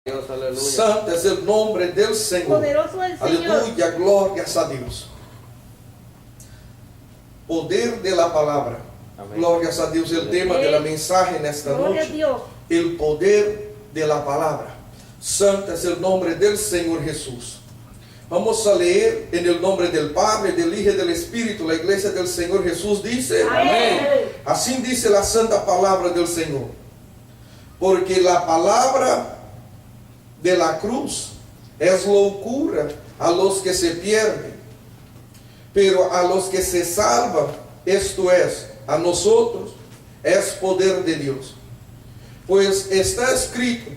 Dios, aleluya. Santo es el nombre del Señor. Poderoso el Señor. Aleluya, glorias a Dios. Poder de la palabra. Amén. Glorias a Dios. El tema de la mensaje en esta Gloria a noche. Dios. El poder de la palabra. Santo es el nombre del Señor Jesús. Vamos a leer en el nombre del Padre, del Hijo y del Espíritu. La iglesia del Señor Jesús dice, Amén. así dice la santa palabra del Señor. Porque la palabra de la cruz es locura a los que se pierden, pero a los que se salvan, esto es, a nosotros, es poder de Dios. Pues está escrito,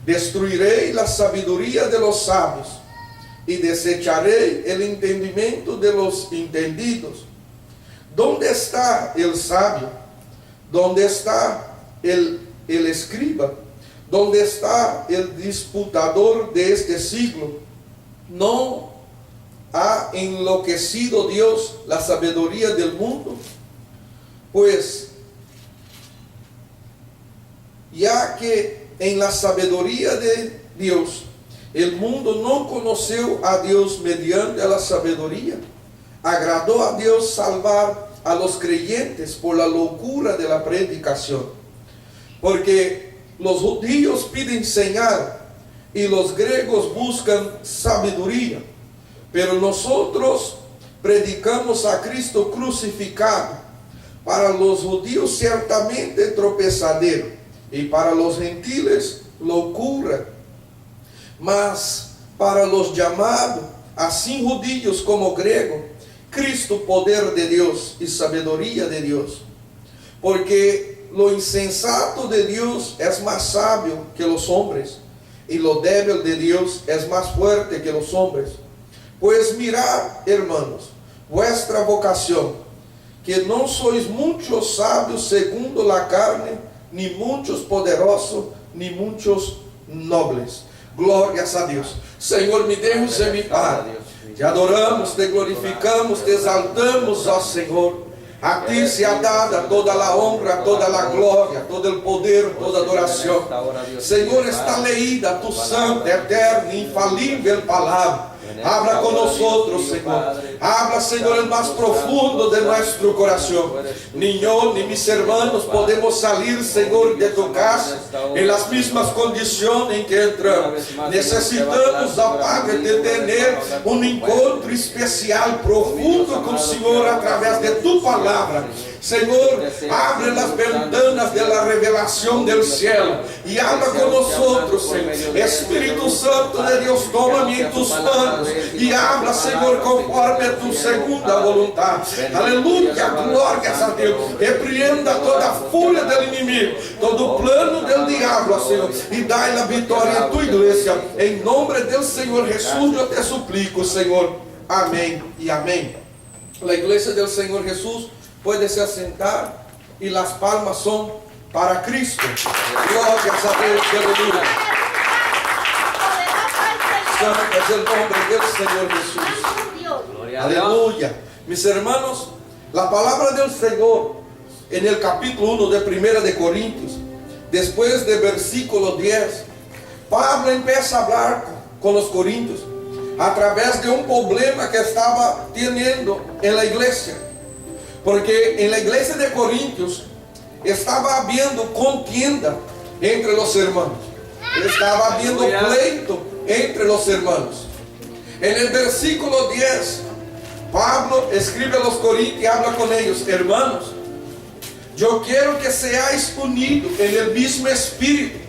destruiré la sabiduría de los sabios y desecharé el entendimiento de los entendidos. ¿Dónde está el sabio? ¿Dónde está el escriba? ¿Dónde está el disputador de este siglo? ¿No ha enloquecido Dios la sabiduría del mundo? Pues, ya que en la sabiduría de Dios, el mundo no conoció a Dios mediante la sabiduría, agradó a Dios salvar a los creyentes por la locura de la predicación. Porque los judíos piden señal y los griegos buscan sabiduría, pero nosotros predicamos a Cristo crucificado, para los judíos ciertamente tropezadero y para los gentiles locura, mas para los llamados, así judíos como griegos, Cristo poder de Dios y sabiduría de Dios. Porque lo insensato de Dios es más sabio que los hombres, y lo débil de Dios es más fuerte que los hombres. Pues mirad, hermanos, vuestra vocación, que no sois muchos sabios segundo la carne, ni muchos poderosos, ni muchos nobles. Glorias a Dios. Señor, mi Deus e mi Padre, te adoramos, te glorificamos, te exaltamos, ó Senhor. A ti se ha dada toda la honra, toda la gloria, todo el poder, toda adoración. Señor, está leída tu santa, eterna, infalible palabra. Habla con nosotros, Señor. Habla, Señor, el más profundo de nuestro corazón. Ni yo ni mis hermanos podemos salir, Señor, de tu casa en las mismas condiciones en que entramos. Necesitamos, ó Padre, de tener un encuentro especial, profundo con el Señor a través de tu palabra. Señor, abre las ventanas de la revelación del cielo y habla con nosotros, Señor. Espíritu Santo de Dios, toma-me en tus manos y habla, Señor, conforme a tu segunda voluntad. Aleluya, glorias a Dios. Repreenda toda fúria del inimigo, todo plano del diablo, Señor, y dai la victoria a tu iglesia. En nombre del Señor Jesús yo te suplico, Señor. Amén y amén. La iglesia del Señor Jesús puede se sentar y las palmas son para Cristo. Glorias a Dios, aleluya. Santo es el nombre del Señor Jesús. Gloria a Dios. Aleluya. Mis hermanos, la palabra del Señor en el capítulo 1 de 1 de Corintios, después del versículo 10, Pablo empieza a hablar con los corintios a través de un problema que estaba teniendo en la iglesia. Porque en la iglesia de Corintios estaba habiendo contienda entre los hermanos. Estaba habiendo pleito entre los hermanos. En el versículo 10, Pablo escribe a los corintios y habla con ellos: hermanos, yo quiero que seáis unidos en el mismo espíritu,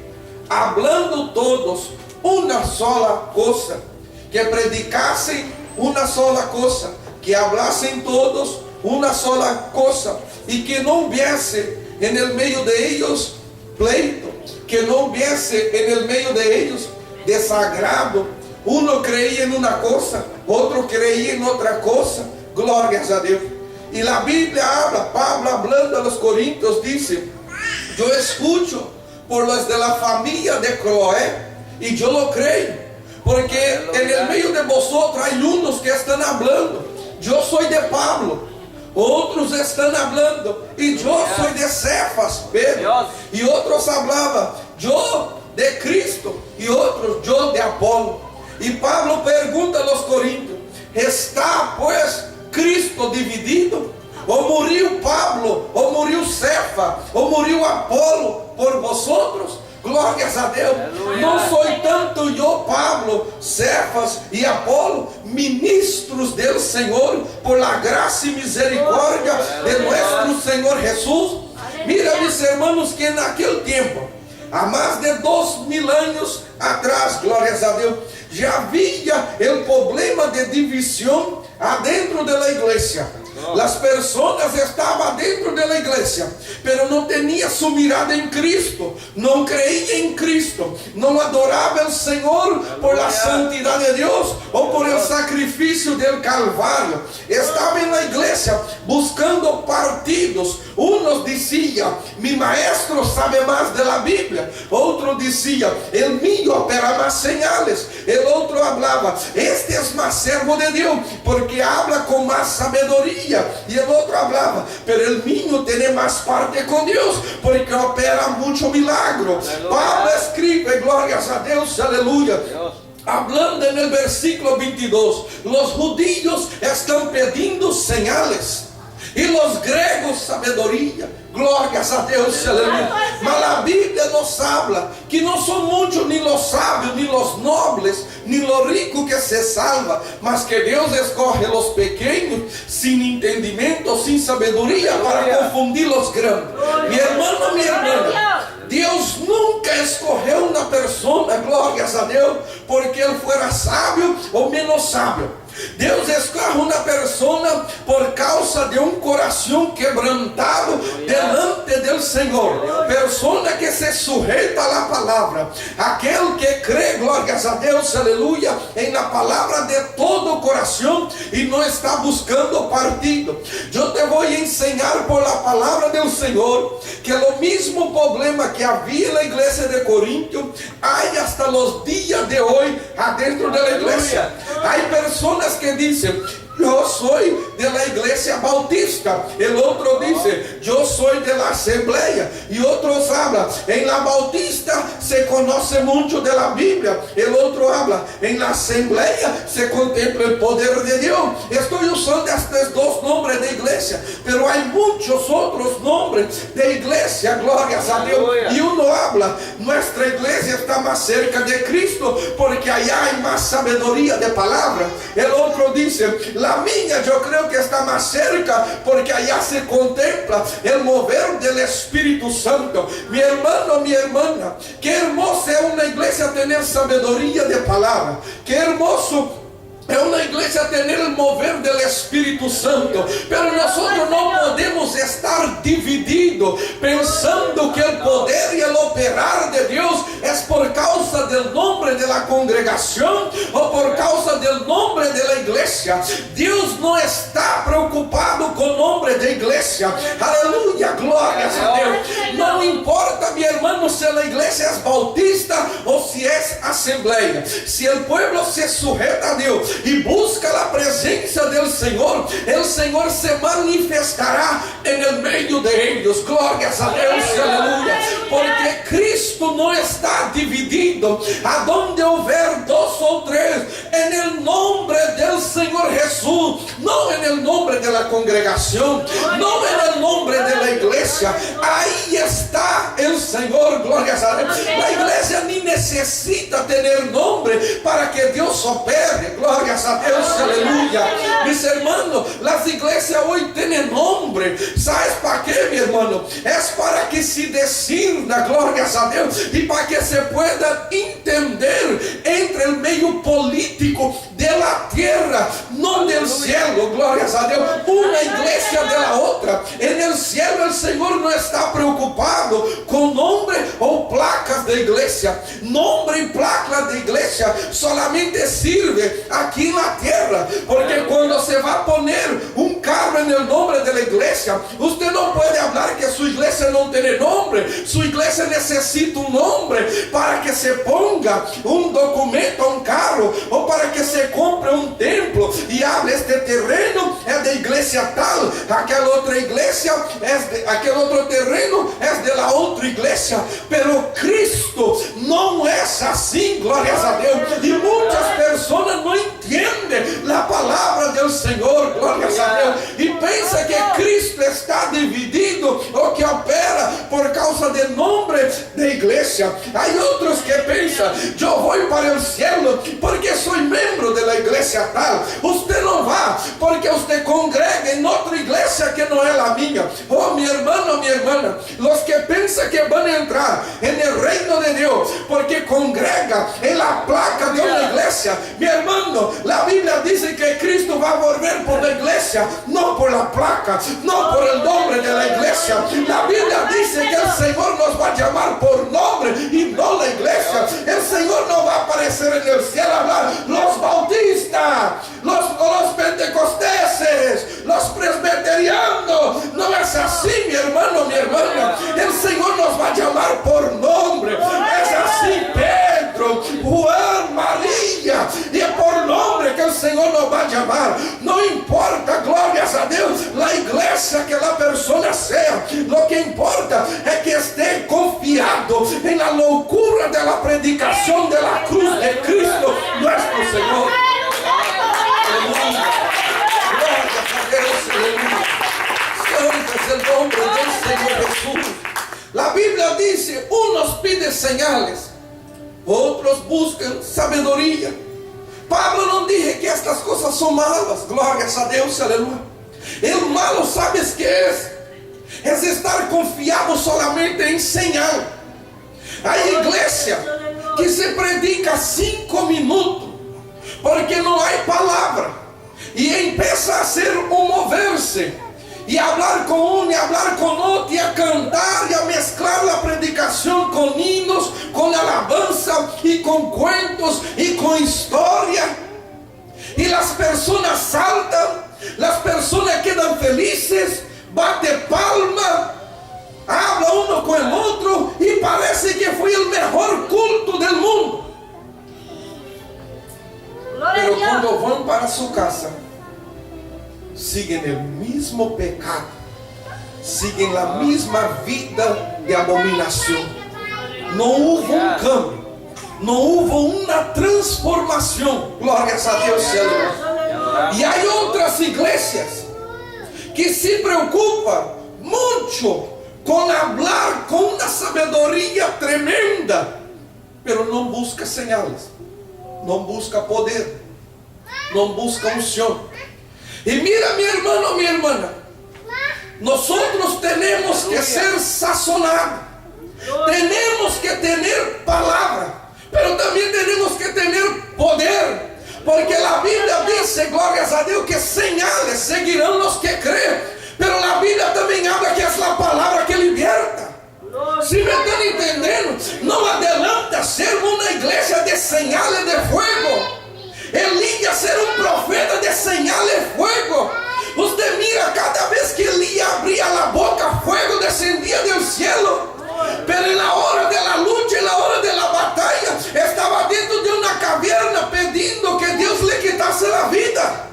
hablando todos una sola cosa, que predicasen una sola cosa, que hablasen todos una sola cosa, y que no hubiese en el medio de ellos pleito, que no hubiese en el medio de ellos desagrado. Uno creía en una cosa, otro creía en otra cosa. Glorias a Dios. Y la Biblia habla, Pablo hablando a los corintios dice: yo escucho por los de la familia de Cloé, y yo lo creo, porque en el medio de vosotros hay unos que están hablando: yo soy de Pablo. Otros están hablando: y yo soy de Cefas, Pedro. Y otros hablaban: yo de Cristo y otros yo de Apolo. Y Pablo pergunta a los corintios: ¿está pues Cristo dividido? ¿O murió Pablo? ¿O murió Cefa? ¿O murió Apolo por vosotros? Glórias a Deus. Não sou tanto eu, Pablo, Cefas e Apolo, ministros do Senhor, por la graça e misericórdia de nosso Senhor Jesus. Mira, mis hermanos, que naquele tempo, há mais de 2000 anos atrás, glórias a Deus, já havia o problema de divisão adentro da igreja. Las personas estaban dentro de la iglesia, pero no tenía su mirada en Cristo, no creía en Cristo, no adoraba al Señor por la santidad de Dios o por el sacrificio del Calvario. Estaba en la iglesia buscando partidos. Unos decían: mi maestro sabe más de la Biblia. Otro decía: el mío opera más señales. El otro hablaba: este es más servo de Dios porque habla con más sabiduría. Y el otro hablaba: pero el mío tiene más parte con Dios porque opera mucho milagro. Pablo escribe, glorias a Dios, aleluya, hablando en el versículo 22, los judíos están pidiendo señales y los griegos sabiduría. Glórias a Deus, aleluia. Mas a Bíblia nos habla que não são muitos nem os sábios, nem os nobres, nem os ricos que se salva, mas que Deus escolhe os pequenos, sem entendimento, sem sabedoria, para confundir os grandes. Meu irmão, minha irmã, Deus nunca escolheu uma pessoa, glórias a Deus, porque ele fuera sábio ou menos sábio. Deus escolhe uma pessoa por causa de um coração quebrantado delante do Senhor, pessoa que se sujeita à palavra, aquele que crê, glórias a Deus, aleluia, em na palavra de todo o coração e não está buscando partido. Eu te vou ensinar por la palavra do Senhor que o mesmo problema que havia na igreja de Corinto há hasta os dias de hoje adentro da igreja. Há pessoas que dizem: eu sou de la igreja bautista. El outro diz: eu sou de la assembleia. E outros hablam: em la bautista se conhece muito de la Bíblia. El outro habla: em la assembleia se contempla o poder de Deus. Estou usando estes dois nomes de igreja, pero há muitos outros nomes de igreja, glórias a Deus. E um habla: nossa igreja está mais cerca de Cristo porque allá há mais sabedoria de palavra. El outro diz: la minha, eu creio que está mais cerca porque allá se contempla o mover do Espírito Santo. Mi hermano, mi hermana, que hermoso é uma igreja ter sabedoria de palavra. Que hermoso é uma igreja ter o mover do Espírito Santo, pero nós não podemos estar divididos, pensando que o poder e o operar de Deus é por causa do nome da congregação ou por causa do nome da igreja. Deus não está preocupado com o nome da igreja. Aleluia, glórias a Deus. Não importa, meu irmão, se a igreja é bautista ou se é assembleia. Se o povo se sujeita a Deus e busca a presença do Senhor, o Senhor se manifestará em meio de eles. Glórias a Deus, aleluia. Porque Cristo não está dividido. Aonde houver dois ou três, em nome do Senhor Jesus, não em nome da congregação, não em nome da igreja, aí está o Senhor. Glórias a Deus. A igreja nem necessita ter nome para que Deus opere. Glórias a Deus, aleluia. Mis hermanos, as igrejas hoje têm nome. ¿Sabes para quê, meu irmão? É para que se discirna, glórias a Deus, e para que se pueda entender entre o meio político da terra, não do cielo. Glórias a Deus. Uma igreja da outra. No cielo, o Senhor não está preocupado com nome ou placas da igreja. Nome e placa da igreja solamente serve aqui na terra, porque quando você vai poner um carro no nome da igreja, você não pode falar que sua igreja não tem nome. Sua igreja necessita um nome para que se ponga um documento a um carro, ou para que se compra um templo e abre este terreno, é da igreja tal, aquela outra igreja, aquele outro terreno é de la outra igreja. Pero Cristo não é assim, glórias a Deus. E muitas pessoas não entendem a palavra do Senhor, glórias a Deus, e pensa que Cristo está dividido ou que opera por causa do nome da igreja. Há outros que pensam: eu vou para o céu porque sou membro da igreja tal. Você não vai porque você congrega em outra igreja que não é a minha. Oh, meu irmão, minha irmã, os que pensam que vão entrar no reino de Deus porque congrega em la placa de uma igreja, meu irmão, a Bíblia diz que Cristo vai volver por la igreja, não por la placa, não por el nome da igreja. A Bíblia diz que o Senhor nos vai chamar por nome e não la igreja. O Senhor não vai aparecer no céu a falar: los bautistas, los pentecosteses, los presbiterianos. Não é assim, meu irmão, minha irmã. O Senhor nos vai chamar por nome. É assim, Pedro, Juan, Maria, e é por nome que o Senhor nos vai chamar. Não importa, glórias a Deus, a igreja que a pessoa seja. O que importa é que esteja confiado em la loucura da predicação da cruz de Cristo, nosso Senhor. Aleluia. Glórias a Deus, aleluia. Santo es el nombre del Señor Jesús. La Biblia dice: unos piden señales, outros buscam sabedoria. Pablo não disse que estas coisas são malas, glórias a Deus, aleluia. O malo, sabes que é? É estar confiado solamente em señal. A igreja que se predica 5 minutos, porque não há palavra, e empieza a ser um mover-se, e falar com um, e falar com outro, e a cantar, e a mesclar a predicação com hinos, com alabança, e com cuentos, e com história. E as pessoas saltam, as pessoas quedam felizes, batem palma, habla um com o outro, e parece que foi o melhor culto do mundo. Pero quando vão para sua casa, siguen o mesmo pecado, siguen a mesma vida de abominação. Não houve um cambio, não houve uma transformação. Glórias a Deus, Senhor. E há outras igrejas que se preocupam muito com falar com uma sabedoria tremenda, pero não busca señales, não busca poder, não busca unção. E mira, meu irmão, minha irmã, nós temos que ser sazonados, temos que ter palavra, mas também temos que ter poder, porque a Bíblia diz, glórias a Deus, que señales seguirão os que creem, mas a Bíblia também habla que é a palavra que liberta. Se me estão entendendo? Não adianta ser uma igreja de señales de fuego. Elías ser um profeta de señal de fuego. Você mira, cada vez que Elías abria a boca, fuego descendia do cielo. Pero na hora da luta, na hora da batalha, estava dentro de uma caverna pedindo que Deus lhe quitasse a vida.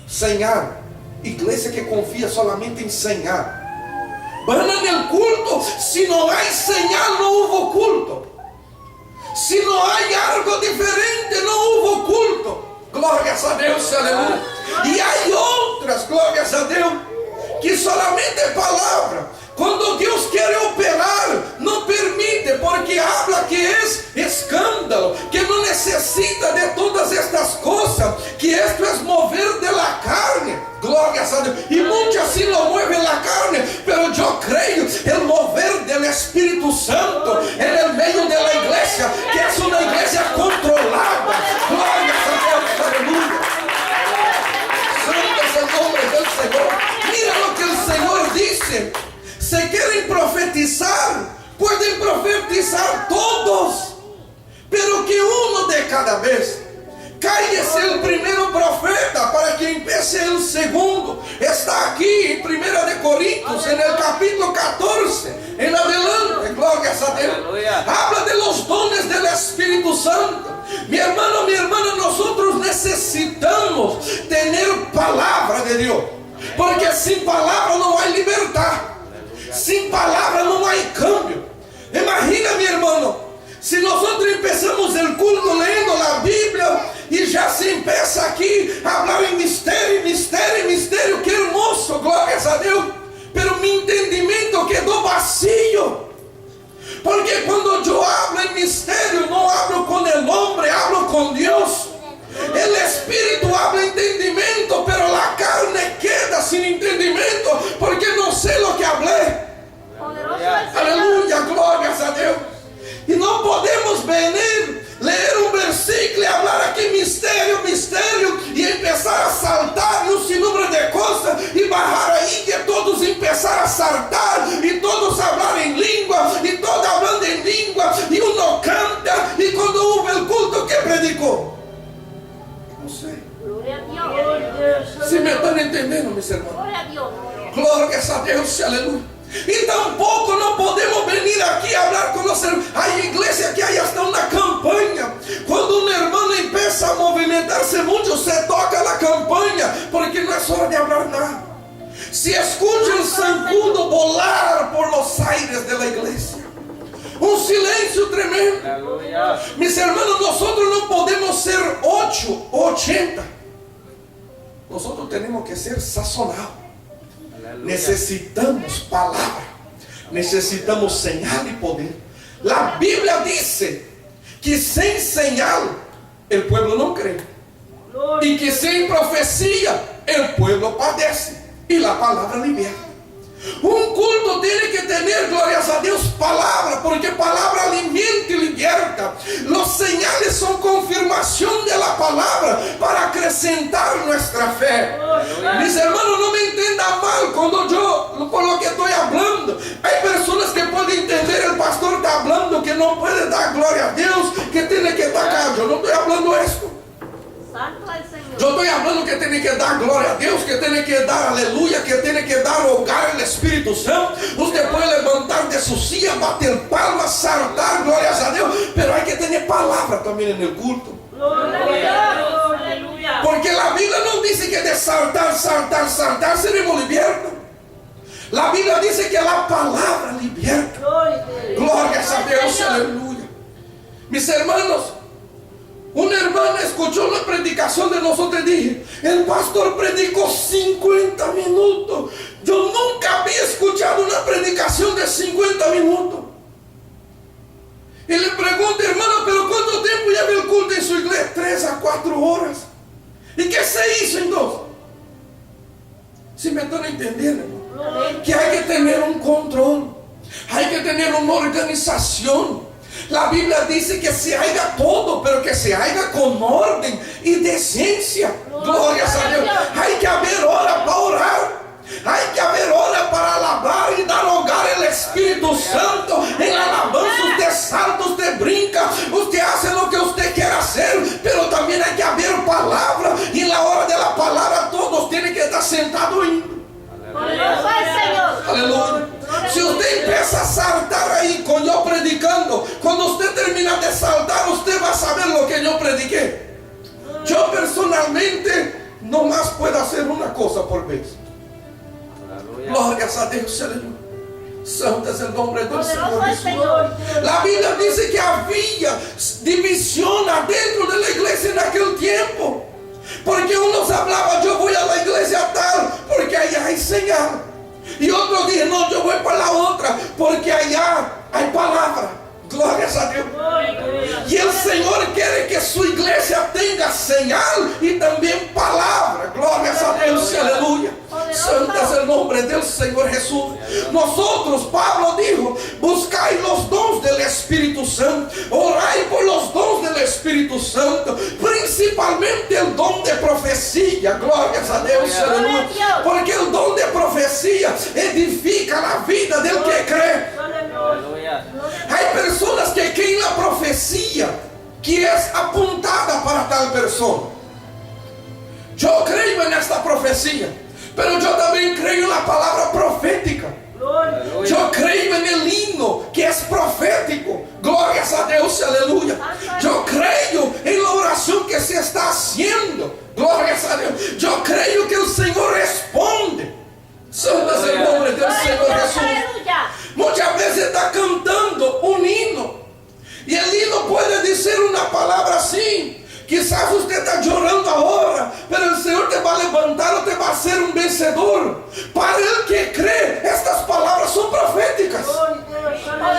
Señal. Igreja que confia solamente em señal. Van no culto, se não há señal, não houve culto. Se não há algo diferente, não houve culto. Glórias a Deus, aleluia. E há outras, glórias a Deus, que solamente é palavra. Quando Deus quer operar, não permite, porque habla que é escândalo, que não necessita de todas estas coisas, que isto é mover de la carne. Glórias a Deus. E muitos assim não movem la carne, mas eu creio el mover del Espírito Santo en el meio de la igreja, que é uma igreja controlada. Glórias a Deus, aleluia. Santo é o nome do Senhor. Mira o que o Senhor disse. Se querem profetizar, podem profetizar todos, pero que um de cada vez. Cállese o primeiro profeta para que empiece o segundo. Está aqui em 1 Coríntios, no capítulo 14, em adelante, glórias a Deus. Habla de los dones del Espírito Santo. Mi hermano, necesitamos tener palabra de Dios, porque sin palabra no hay libertad, sin palabra no hay cambio. Imagina, mi hermano, si nosotros empezamos el culto leyendo la Biblia y ya se empieza aquí a hablar en misterio, misterio, misterio, qué hermoso, glorias a Dios, pero mi entendimiento quedó vacío. Porque cuando yo hablo en misterio, no hablo con el hombre, hablo con Dios. El Espíritu habla entendimiento, pero la carne queda sin entendimiento, porque no sé lo que hablé. Aleluya, glorias a Dios. Y no podemos venir, leer un versículo y hablar aquí misterio, misterio, y empezar a saltar un sinnúmero de cosas, y bajar ahí que todos empezar a saltar, y todos hablar en lengua, y todos hablando en lengua, y uno canta, y cuando hubo el culto, ¿qué predicó? No sé. Si me están entendiendo, mis hermanos. Glorias a Dios, aleluya. Y tampoco no podemos venir aquí a hablar con los hermanos. Hay iglesia que hay hasta una campaña. Cuando un hermano empieza a movimentarse mucho, se toca la campaña, porque no es hora de hablar nada. Si escucha el zancudo volar por los aires de la iglesia, un silencio tremendo. Aleluya. Mis hermanos, nosotros no podemos ser 8 o 80. Nosotros tenemos que ser sazonados. Necesitamos palabra, necesitamos señal y poder. La Biblia dice que sin señal el pueblo no cree, y que sin profecía el pueblo padece, y la palabra libera. Un culto tiene que tener, glorias a Dios, palabra, porque palabra alimenta y liberta. Los señales son confirmación de la palabra para acrecentar nuestra fe. Mis hermanos, no me entiendan mal cuando yo, por lo que estoy hablando. Hay personas que pueden entender, el pastor está hablando que no puede dar gloria a Dios, que tiene que dar acá. Yo no estoy hablando esto. Yo estoy hablando que tiene que dar gloria a Dios, que tiene que dar aleluya, que tiene que dar hogar al Espíritu Santo. Usted puede levantar de su silla, bater palmas, saltar, glorias a Dios, pero hay que tener palabra también en el culto. Porque la Biblia no dice que de saltar, saltar, saltar seremos libertos. La Biblia dice que la palabra liberta. Glorias a Dios, aleluya. Mis hermanos, una hermana escuchó una predicación de nosotros y dije, el pastor predicó 50 minutos. Yo nunca había escuchado una predicación de 50 minutos. Y le pregunto, hermano, ¿pero cuánto tiempo lleva el culto en su iglesia? 3 a 4 horas. ¿Y qué se hizo entonces? Si me están entendiendo, hermano, que hay que tener un control, hay que tener una organización. La Biblia dice que se haga todo, pero que se haga con orden y decencia. Glorias a Dios. Hay que haber hora para orar. Hay que haber hora para alabar y dar hogar al Espíritu Santo. En alabanza usted salta, usted brinca, usted hace lo que usted quiera hacer, pero también hay que haber palabra. Y en la hora de la palabra todos tienen que estar sentados ahí. Aleluya. Si usted empieza a saltar ahí con yo predicando, cuando usted termina de saltar, usted va a saber lo que yo prediqué. Yo personalmente nomás puedo hacer una cosa por vez. Glorias a Dios, aleluya. Santo es el nombre del Señor Jesús. La Biblia dice que había división adentro de la iglesia en aquel tiempo. Porque unos hablaban, yo voy a la iglesia tal, porque allá hay señal. Y otros dijeron, no, yo voy para la otra, porque allá hay palabra. Glorias a Dios. Y el Señor quiere que su iglesia tenga señal y también palabra. Glorias a Dios, aleluya. Santo es el nombre del Señor Jesús. Nosotros, Pablo dijo, buscáis los dones del Espíritu Santo, oráis por los dones del Espíritu Santo, principalmente el don de profecía. Glorias a Dios, aleluya. Porque el don de profecía edifica la vida del que cree. Hay personas que creen la profecía que es apuntada para tal persona. Yo creo en esta profecía, pero yo también creo en la palabra profética. Yo creo en el himno que es profético. Glorias a Dios, aleluya. Yo creo en la oración que se está haciendo. Glorias Quizás usted está llorando ahora, pero el Señor te va a levantar, te va a hacer un vencedor. Para el que cree, estas palabras son proféticas.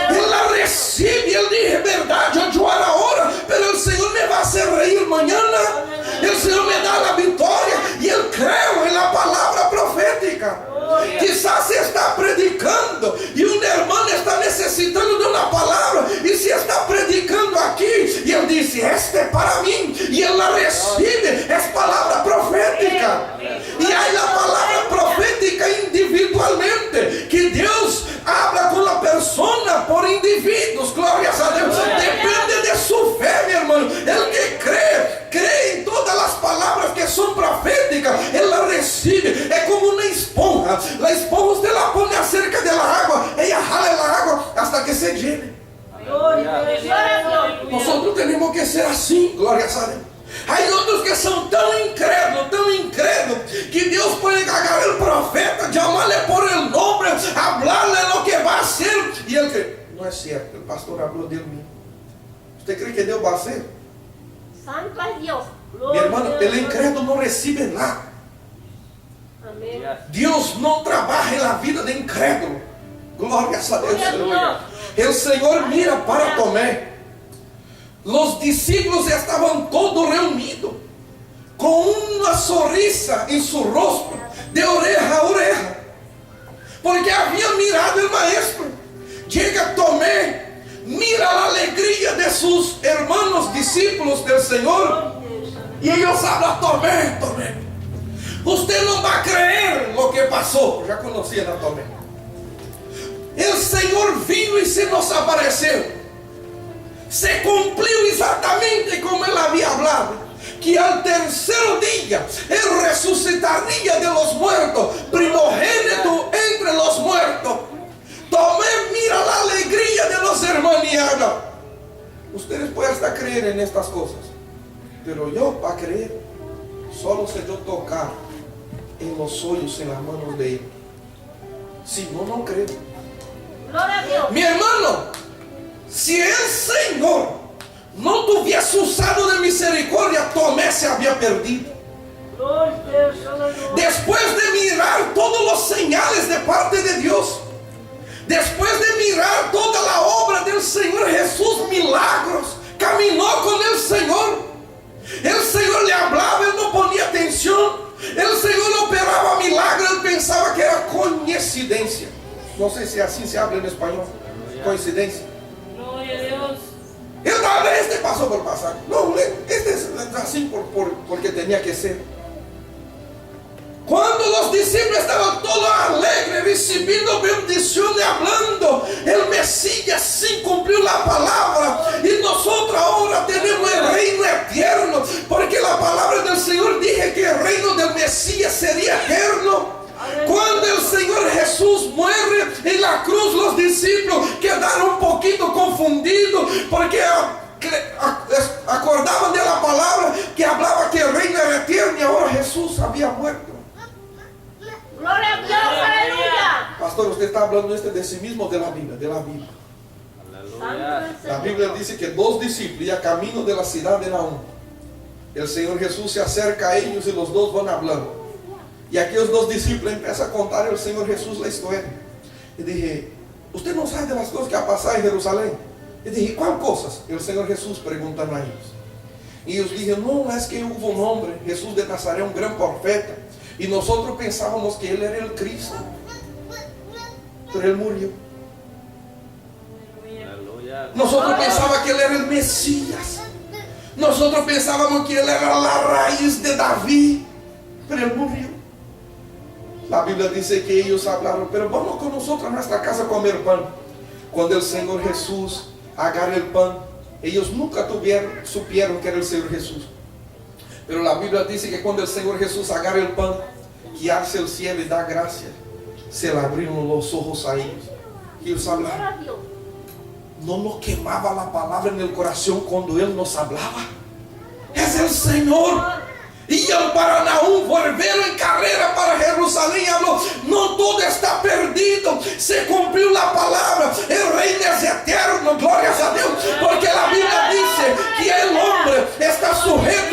Él la recibe, él dice, verdad, yo lloro ahora, pero el Señor me va a hacer reír mañana. El Señor me da la victoria y él cree en la palabra profética. Quizás se está predicando y un hermano está necesitando de una palabra y se está predicando aquí y él dice, este es para mí, y él la recibe, es palabra profética. Y hay la palabra profética individualmente, que Dios habla con la persona por individuos, glorias a Dios. Depende de su fe, mi hermano. El que cree en todas las palabras que son proféticas, él la recibe. Es como una esponja. La esponja usted la pone acerca de la agua, ella jala el agua hasta que se llene. Nosotros tenemos que ser así, glorias a Dios. Hay otros que son tan incrédulos, que Dios puede agarrar el profeta, llamarle por el nombre, hablarle lo que va a hacer, y él cree, no es cierto, el pastor habló de mí. ¿Usted cree que Dios va a hacer? Santo es Dios. Mi hermano, el incrédulo no recibe nada. Amén. Dios no trabaja en la vida de incrédulo. Glorias a Dios. El Señor mira para Tomé. Los discípulos estaban todos reunidos, con una sonrisa en su rostro, de oreja a oreja, porque habían mirado el maestro. Llega Tomé, mira la alegría de sus hermanos discípulos del Señor, y ellos hablan, Tomé, usted no va a creer lo que pasó. Ya conocían a Tomé. El Señor vino y se nos apareció. Se cumplió exactamente como él había hablado, que al tercer día él resucitaría de los muertos, primogénito entre los muertos. Tomé, mira la alegría de los hermanos y habla. Ustedes pueden hasta creer en estas cosas, pero yo para creer solo sé yo tocar en los hoyos, en las manos de él. Si no, no creo. Gloria a Dios. Mi hermano, si el Señor no tuviese usado de misericordia, Tomé se había perdido. Después de mirar todos los señales de parte de Dios, después de mirar toda la obra del Señor Jesús, milagros, caminó con el Señor le hablaba, él no ponía atención, el Señor operaba milagros, él pensaba que era coincidencia. No sé si así se habla en español, coincidencia. Gloria a Dios. Él tal vez este pasó por pasar. No, este es así porque tenía que ser. Cuando los discípulos estaban todos alegres, recibiendo bendiciones, hablando, el Mesías sí cumplió la palabra. Y nosotros ahora tenemos el reino eterno, porque la palabra del Señor dije que el reino del Mesías sería eterno. Cuando el Señor Jesús muere en la cruz, los discípulos quedaron un poquito confundidos, porque acordaban de la palabra que hablaba que el reino era eterno y ahora Jesús había muerto. Gloria a Dios, aleluya. Pastor, usted está hablando de sí mismo, de la Biblia, La Biblia dice que dos discípulos ya camino de la ciudad de Naúm. El Señor Jesús se acerca a ellos y los dos van hablando. Y aquellos dos discípulos empiezan a contar al Señor Jesús la historia. Y dije, usted no sabe de las cosas que ha pasado en Jerusalén. Y dije, ¿cuáles cosas? Y el Señor Jesús preguntan a ellos. Y ellos dijeron, no, es que hubo un hombre, Jesús de Nazaret, un gran profeta. Y nosotros pensábamos que él era el Cristo. Pero él murió. Nosotros pensábamos que él era el Mesías. Nosotros pensábamos que él era la raíz de David. Pero él murió. La Biblia dice que ellos hablaron, pero vamos con nosotros a nuestra casa a comer pan. Cuando el Señor Jesús agarra el pan, ellos nunca supieron que era el Señor Jesús. Pero la Biblia dice que cuando el Señor Jesús agarra el pan, que hace el cielo y da gracia, se le abrieron los ojos a ellos. Y ellos hablaron. No nos quemaba la palabra en el corazón cuando Él nos hablaba. Es el Señor. Iam para Naúm, volveram en carrera para Jerusalén y habló, no todo está perdido, se cumplió la palabra, el reino es eterno, glorias a Dios, porque la Biblia dice que el hombre está sujeto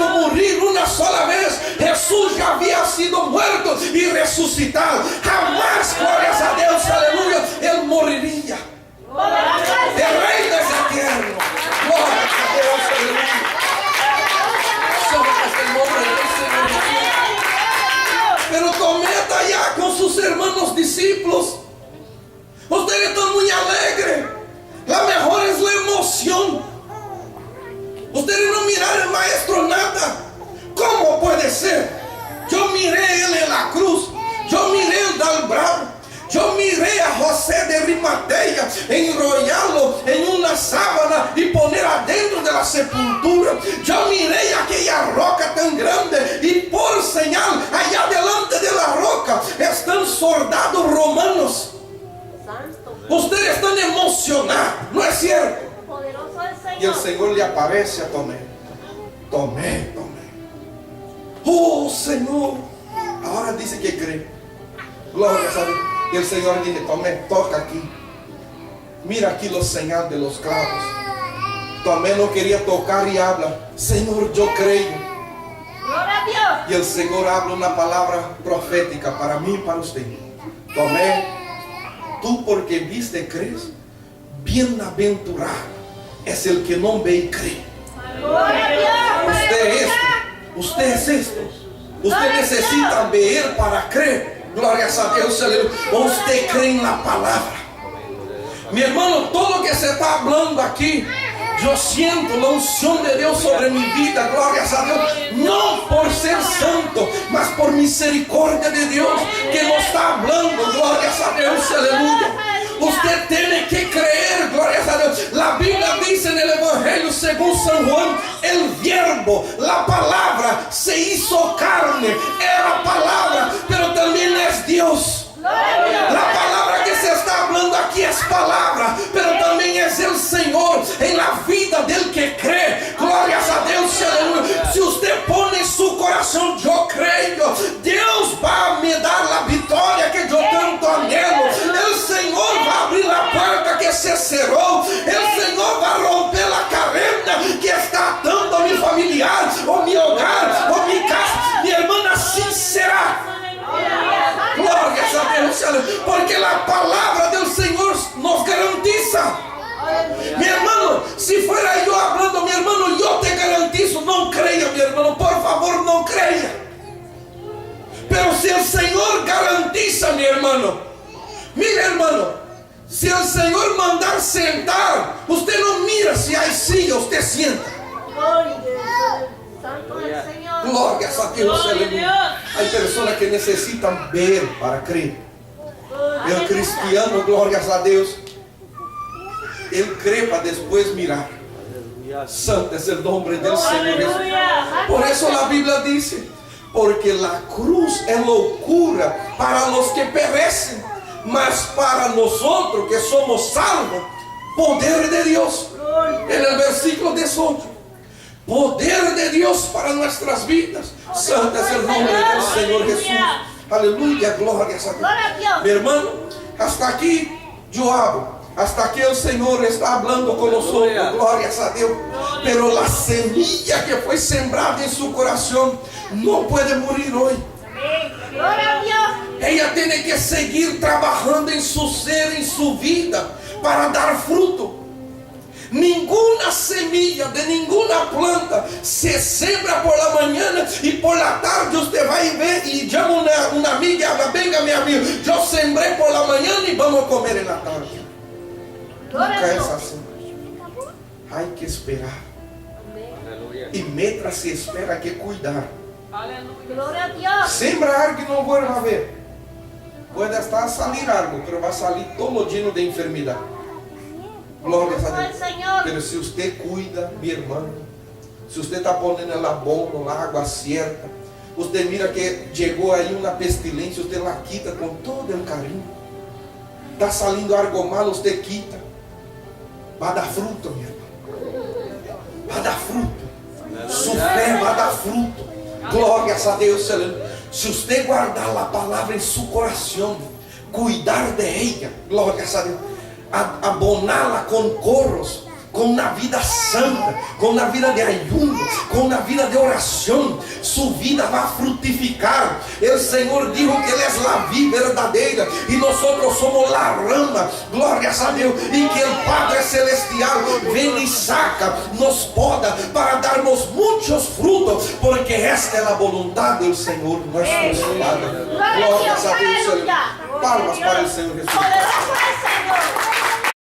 Jesús ya había sido muerto y resucitado. Jamás, glorias a Dios, aleluya, Él moriría. El reino es eterno. Glorias a Dios, aleluya. Somos el nombre del Señor Jesús. Pero Tomé está allá con sus hermanos discípulos. Ustedes están muy alegres. La mejor es la emoción. Ustedes no miraron al maestro nada. ¿Cómo puede ser? Yo miré él en la cruz. Yo miré el del bravo. Yo miré a José de Arimatea enrollarlo en una sábana y poner adentro de la sepultura. Yo miré aquella roca tan grande y por señal allá delante de la roca están soldados romanos. Ustedes están emocionados, ¿no es cierto? Poderoso el Señor. Y el Señor le aparece a Tomé. Tomé. Oh Señor. Ahora dice que cree. Gloria a Dios. Y el Señor dice: Tomé, toca aquí. Mira aquí los señales de los clavos. Tomé no quería tocar y habla: Señor, yo creo. Gloria a Dios. Y el Señor habla una palabra profética para mí y para usted. Tomé, tú porque viste crees. Bienaventurado es el que no ve y cree. Gloria a Dios. Usted es esto. Usted es esto. Usted necesita ver para creer. Gloria a Dios. Usted cree en la palabra. Mi hermano, todo lo que se está hablando aquí, yo siento la unción de Dios sobre mi vida. Gloria a Dios. No por ser santo, mas por misericordia de Dios que nos está hablando. Gloria a Dios. Aleluya. Usted tiene que creer, gloria a Dios. La Biblia dice en el Evangelio según San Juan: el verbo, la palabra se hizo carne. Era palabra, pero también es Dios. La palabra que se está hablando aquí es palabra, pero también es el Señor en la vida del que cree. Gloria a Dios, aleluya. Si usted pone en su corazón: yo creo, Dios va a me dar la victoria que yo tanto anhelo. El Señor va a abrir la puerta que se cerró. El Señor va a romper la cadena que está atando a mi familiar, o mi hogar, o mi casa. Mi hermana, así será. Gloria a Dios, porque la palabra del Señor nos garantiza. Mi hermano, si fuera yo hablando, mi hermano, yo te garantizo: no crea, mi hermano, por favor, no crea. Pero si el Señor garantiza, mi hermano, mire, hermano, si el Señor mandar sentar, usted no mira si hay silla, usted sienta. Santo es el Señor. Gloria a Dios, aleluya. Hay personas que necesitan ver para creer. El cristiano, gloria a Dios, él cree para después mirar. Santo es el nombre del Señor Jesús. Por eso la Biblia dice: porque la cruz es locura para los que perecen, mas para nosotros que somos salvos, poder de Dios. En el versículo 18, poder de Dios para nuestras vidas. Santo es el nombre del Señor Jesús. Aleluya, gloria a Dios. Mi hermano, hasta aquí yo hablo. Hasta aquí el Señor está hablando con nosotros. Gloria a Dios. Pero la semilla que fue sembrada en su corazón no puede morir hoy. Gloria a Dios. Ella tiene que seguir trabajando en su ser, en su vida, para dar fruto. Ninguna semilla de ninguna planta se siembra por la mañana y por la tarde usted va y ve y llama una amiga y habla: venga mi amigo, yo sembré por la mañana y vamos a comer en la tarde. Nunca es así. Hay que esperar. Y mientras se espera hay que cuidar. Gloria a Dios. Siembra algo y no vuelva a ver. Puede hasta salir algo, pero va a salir todo lleno de enfermedad. Gloria a Dios. Pero si usted cuida, mi hermano, si usted está poniendo el abono, la agua cierta, usted mira que llegó ahí una pestilencia, usted la quita con todo el cariño. Está saliendo algo malo, usted quita. Va a dar fruto, mi hermano. Va a dar fruto. Su fe va a dar fruto. Gloria a Dios. Si usted guardar la palabra en su corazón, cuidar de ella, gloria a Dios, abonarla con coros, con una vida santa, con una vida de ayuno, con una vida de oración, su vida va a fructificar. El Señor dijo que Él es la vid verdadera y nosotros somos la rama, glorias a Dios, y que el Padre Celestial viene y saca, nos poda para darnos muchos frutos, porque esta es la voluntad del Señor nuestro Padre. Glorias a Dios. Palmas para el Señor Jesús. Poderoso es el Señor.